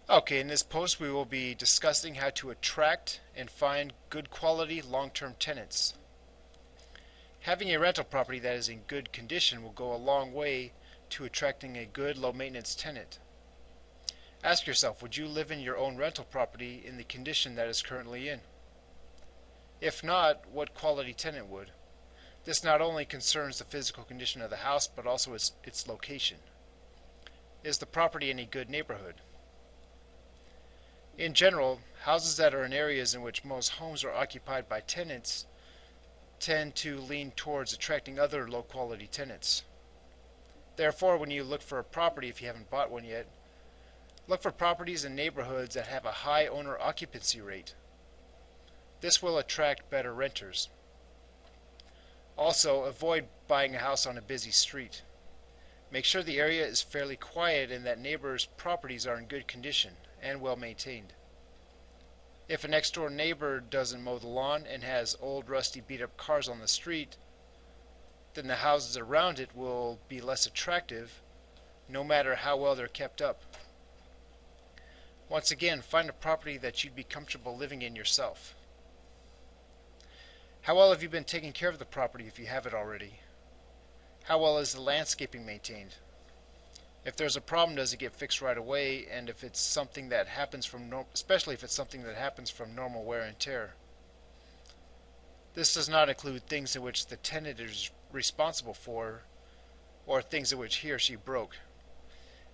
Okay, in this post we will be discussing how to attract and find good quality long-term tenants. Having a rental property that is in good condition will go a long way to attracting a good low-maintenance tenant. Ask yourself, would you live in your own rental property in the condition that is currently in? If not, what quality tenant would? This not only concerns the physical condition of the house, but also its location. Is the property in a good neighborhood? In general, houses that are in areas in which most homes are occupied by tenants tend to lean towards attracting other low quality tenants. Therefore, when you look for a property, if you haven't bought one yet, look for properties in neighborhoods that have a high owner occupancy rate. This will attract better renters. Also, avoid buying a house on a busy street. Make sure the area is fairly quiet and that neighbors' properties are in good condition and well maintained. If a next door neighbor doesn't mow the lawn and has old rusty beat up cars on the street, then the houses around it will be less attractive no matter how well they're kept up. Once again, find a property that you'd be comfortable living in yourself. How well have you been taking care of the property if you have it already? How well is the landscaping maintained? If there's a problem, does it get fixed right away? And if it's something that happens especially if it's something that happens from normal wear and tear. This does not include things in which the tenant is responsible for or things in which he or she broke.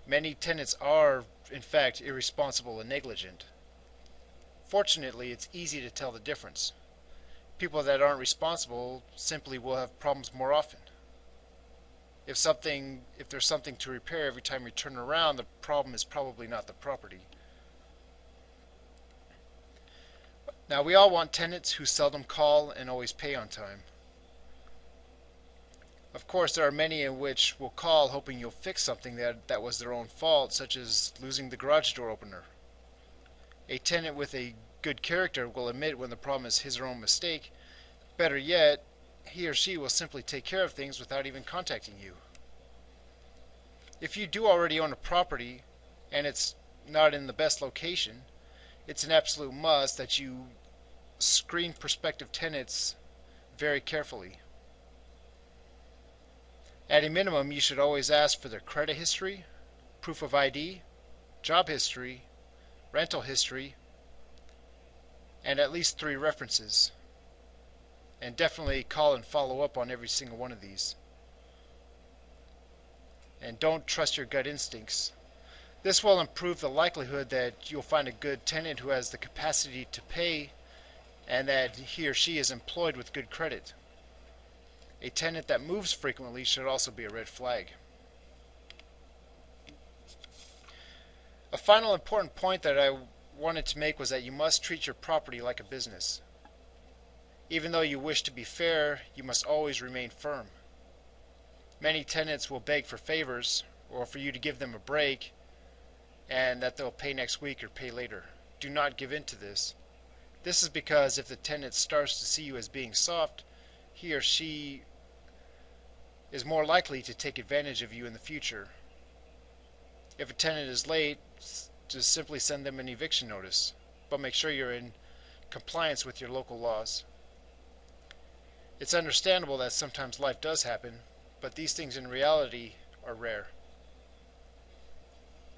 Many tenants are, in fact, irresponsible and negligent. Fortunately, it's easy to tell the difference. People that aren't responsible simply will have problems more often. If there's something to repair every time you turn around, the problem is probably not the property. Now, we all want tenants who seldom call and always pay on time. Of course, there are many in which will call hoping you'll fix something that was their own fault, such as losing the garage door opener. A tenant with a good character will admit when the problem is his or her own mistake. Better yet, he or she will simply take care of things without even contacting you. If you do already own a property and it's not in the best location, it's an absolute must that you screen prospective tenants very carefully. At a minimum, you should always ask for their credit history, proof of ID, job history, rental history, and at least 3 references. And definitely call and follow up on every single one of these. And don't trust your gut instincts. This will improve the likelihood that you'll find a good tenant who has the capacity to pay and that he or she is employed with good credit. A tenant that moves frequently should also be a red flag. A final important point that I wanted to make was that you must treat your property like a business. Even though you wish to be fair, you must always remain firm. Many tenants will beg for favors or for you to give them a break and that they'll pay next week or pay later. Do not give in to this. This is because if the tenant starts to see you as being soft, he or she is more likely to take advantage of you in the future. If a tenant is late, just simply send them an eviction notice, but make sure you're in compliance with your local laws. It's understandable that sometimes life does happen, but these things in reality are rare.